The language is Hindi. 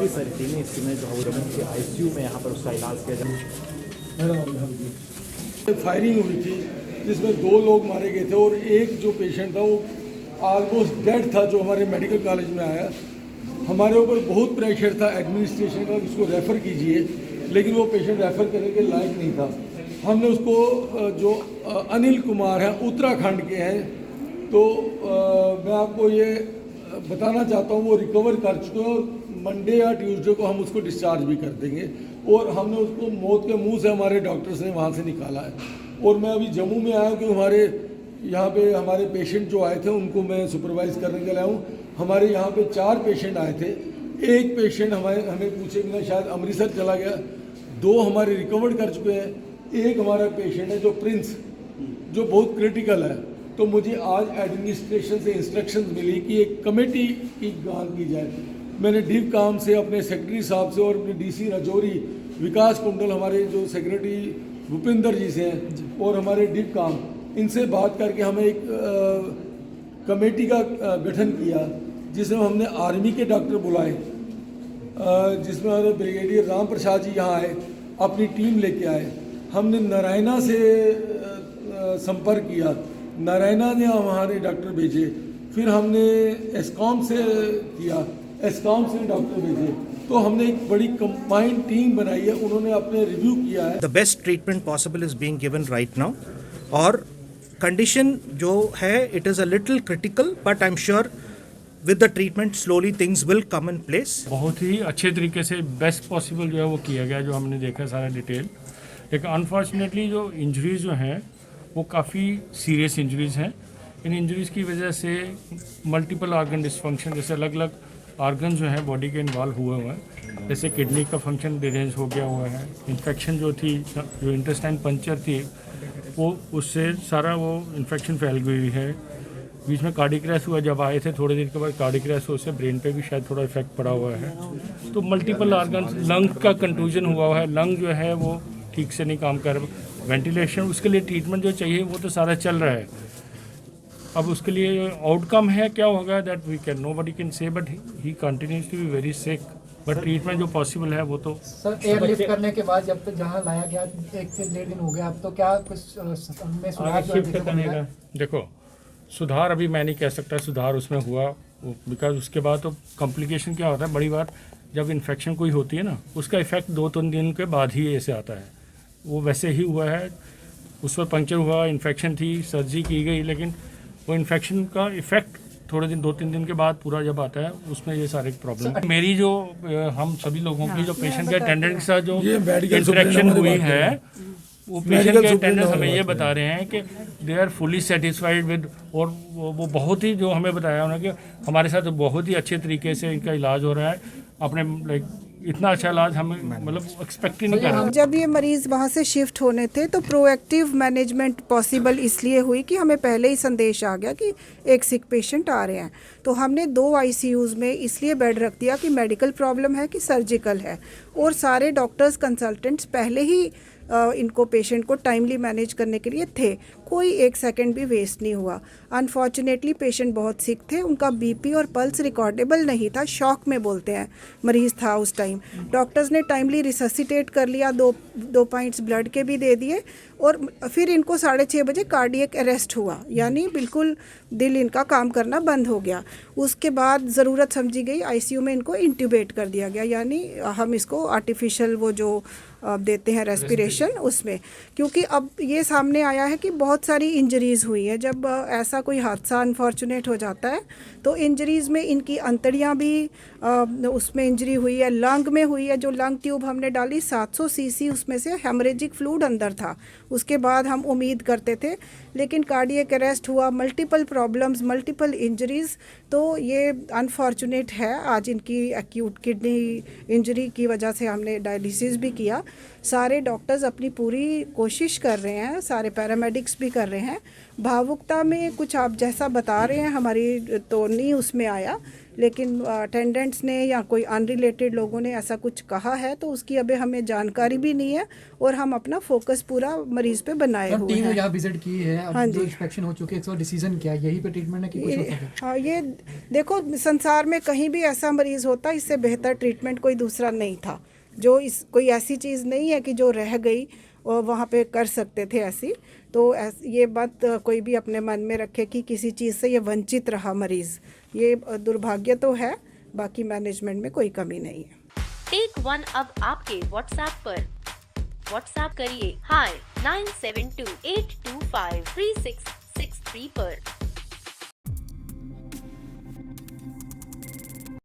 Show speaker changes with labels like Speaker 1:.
Speaker 1: जी सर, तीन इसमें जो है वो आईसीयू में यहाँ पर उसका इलाज किया जाए।
Speaker 2: फायरिंग हुई थी जिसमें 2 लोग मारे गए थे और एक जो पेशेंट था वो ऑलमोस्ट डेड था, जो हमारे मेडिकल कॉलेज में आया। हमारे ऊपर बहुत प्रेशर था एडमिनिस्ट्रेशन का, उसको रेफ़र कीजिए, लेकिन वो पेशेंट रेफ़र करने के लायक नहीं था। हमने उसको जो अनिल कुमार हैं, उत्तराखंड के हैं, तो मैं आपको ये बताना चाहता हूँ वो रिकवर कर चुके हैं और मंडे या ट्यूसडे को हम उसको डिस्चार्ज भी कर देंगे। और हमने उसको मौत के मुंह से हमारे डॉक्टर्स ने वहाँ से निकाला है। और मैं अभी जम्मू में आया हूँ कि हमारे यहाँ पे हमारे पेशेंट जो आए थे उनको मैं सुपरवाइज़ करने के लिए आया हूँ। हमारे यहाँ पे 4 पेशेंट आए थे। एक पेशेंट हमें पूछे बिना शायद अमृतसर चला गया। 2 हमारे रिकवर कर चुके हैं। एक हमारा पेशेंट है जो प्रिंस, जो बहुत क्रिटिकल है। तो मुझे आज एडमिनिस्ट्रेशन से इंस्ट्रक्शंस मिली कि एक कमेटी की गान की जाए। मैंने डीप काम से अपने सेक्रेटरी साहब से और अपने डीसी राजौरी विकास कुंडल, हमारे जो सेक्रेटरी भूपिंदर जी से हैं, और हमारे डीप काम, इनसे बात करके हमें एक कमेटी का गठन किया, जिसमें हमने आर्मी के डॉक्टर बुलाए, जिसमें हमारे ब्रिगेडियर राम प्रसाद जी यहाँ आए, अपनी टीम लेके आए। हमने नारायणा से संपर्क किया, नारायणा ने हमारे डॉक्टर भेजे। फिर हमने एस्कॉम से किया, एस्कॉम से डॉक्टर भेजे। तो हमने एक बड़ी कंबाइंड टीम बनाई है, उन्होंने अपने रिव्यू किया है।
Speaker 3: The best treatment possible is being given right now, और कंडीशन जो है it is a little critical, but I am sure with the treatment slowly things will come in place.
Speaker 4: बहुत ही अच्छे तरीके से बेस्ट पॉसिबल जो है वो किया गया, जो हमने देखा सारा डिटेल। लेकिन अनफॉर्चुनेटली जो इंजरीज जो हैं वो काफ़ी सीरियस इंजरीज हैं। इन इंजरीज की वजह से मल्टीपल ऑर्गन डिसफंक्शन, जैसे अलग अलग ऑर्गन जो है बॉडी के इन्वॉल्व हुए हैं। जैसे किडनी का फंक्शन डिरेंज हो गया हुआ है। इन्फेक्शन जो थी, जो इंटेस्टाइन पंचर थी, वो उससे सारा वो इन्फेक्शन फैल गई है। बीच में कार्डिक अरेस्ट हुआ, जब आए थे थोड़े दिन के बाद कार्डिक अरेस्ट हुआ, उससे ब्रेन पे भी शायद थोड़ा इफेक्ट पड़ा हुआ है। तो मल्टीपल ऑर्गन, लंग का कंटूजन हुआ है, लंग जो है वो ठीक से नहीं काम कर, वेंटिलेशन, उसके लिए ट्रीटमेंट जो चाहिए वो तो सारा चल रहा है। अब उसके लिए आउटकम है क्या होगा, that we can nobody can say, but he continues to be very sick. But treatment जो पॉसिबल है वो तो
Speaker 5: सर एयरलिफ्ट करने के बाद जब तक जहाँ लाया गया 1 से 1.5 दिन हो गया, अब तो क्या कुछ में सुधार
Speaker 4: शिफ्ट करने का, देखो सुधार अभी मैं नहीं कह सकता सुधार उसमें हुआ, बिकॉज उसके बाद तो कॉम्प्लिकेशन क्या होता है, बड़ी बात जब इन्फेक्शन कोई होती है ना, उसका इफेक्ट 2-3 दिन के बाद ही ऐसे आता है। वो वैसे ही हुआ है, उस पर पंक्चर हुआ, इन्फेक्शन थी, सर्जरी की गई, लेकिन वो इन्फेक्शन का इफेक्ट थोड़े दिन 2-3 दिन के बाद पूरा जब आता है, उसमें ये सारे प्रॉब्लम। मेरी जो हम सभी लोगों की जो पेशेंट के अटेंडेंट के साथ जो इंटरेक्शन हुई है, वो पेशेंट के अटेंडेंट्स हमें ये बता रहे हैं कि they are fully satisfied with, और वो बहुत ही, जो हमें बताया उन्होंने कि हमारे साथ बहुत ही अच्छे तरीके से इनका इलाज हो रहा है। अपने लाइक इतना अच्छा इलाज हमें मतलब एक्सपेक्ट ही नहीं कर रहे।
Speaker 6: जब ये मरीज़ वहाँ से शिफ्ट होने थे तो प्रोएक्टिव मैनेजमेंट पॉसिबल इसलिए हुई कि हमें पहले ही संदेश आ गया कि एक सिक पेशेंट आ रहे हैं। तो हमने 2 आईसीयूज़ में इसलिए बेड रख दिया कि मेडिकल प्रॉब्लम है कि सर्जिकल है, और सारे डॉक्टर्स कंसल्टेंट्स पहले ही इनको पेशेंट को टाइमली मैनेज करने के लिए थे। कोई 1 सेकंड भी वेस्ट नहीं हुआ। अनफॉर्चुनेटली पेशेंट बहुत सिक थे, उनका बीपी और पल्स रिकॉर्डेबल नहीं था, शॉक में बोलते हैं मरीज़ था उस टाइम। डॉक्टर्स ने टाइमली रिससिटेट कर लिया, 2 पॉइंट्स ब्लड के भी दे दिए, और फिर इनको 6:30 बजे कार्डियक अरेस्ट हुआ, यानी बिल्कुल दिल इनका काम करना बंद हो गया। उसके बाद ज़रूरत समझी गई, आईसीयू में इनको इंट्यूबेट कर दिया गया, यानी हम इसको आर्टिफिशियल वो जो देते हैं रेस्पिरेशन, उसमें। क्योंकि अब ये सामने आया है कि बहुत सारी इंजरीज़ हुई है। जब ऐसा कोई हादसा अनफॉर्चुनेट हो जाता है तो इंजरीज़ में इनकी अंतड़ियाँ भी उसमें इंजरी हुई है, लंग में हुई है। जो लंग ट्यूब हमने डाली 700 सीसी, उसमें से हेमरेजिक फ्लूइड अंदर था। उसके बाद हम उम्मीद करते थे, लेकिन कार्डियक अरेस्ट हुआ, मल्टीपल प्रॉब्लम्स, मल्टीपल इंजरीज़। तो ये अनफॉर्चुनेट है। आज इनकी एक्यूट किडनी इंजरी की वजह से हमने डायलिसिस भी किया। सारे डॉक्टर्स अपनी पूरी कोशिश कर रहे हैं, सारे पैरामेडिक्स भी कर रहे हैं। भावुकता में कुछ आप जैसा बता रहे हैं हमारी तो नहीं उसमें आया, लेकिन अटेंडेंट्स ने या कोई अनरिलेटेड लोगों ने ऐसा कुछ कहा है तो उसकी अभी हमें जानकारी भी नहीं है और हम अपना फोकस पूरा मरीज पे बनाए
Speaker 5: मैम
Speaker 6: हुए
Speaker 5: टीम
Speaker 6: हैं।
Speaker 5: यहाँ विजिट की है, अब
Speaker 6: हाँ
Speaker 5: जो
Speaker 6: जी।
Speaker 5: इंस्पेक्शन हो चुकी है, इसका डिसीजन क्या है? यही पे ट्रीटमेंट है कि कुछ और है?
Speaker 6: हाँ, ये देखो संसार में कहीं भी ऐसा मरीज होता, इससे बेहतर ट्रीटमेंट कोई दूसरा नहीं था। जो इस कोई ऐसी चीज़ नहीं है कि जो रह गई और वहाँ पे कर सकते थे ऐसी। तो ये बात कोई भी अपने मन में रखे कि किसी चीज़ से ये वंचित रहा मरीज़, ये दुर्भाग्य तो है, बाकी मैनेजमेंट में कोई कमी नहीं है।
Speaker 7: टेक वन अब आपके व्हाट्सएप पर। व्हाट्सएप करिए हाय 9728253663 पर।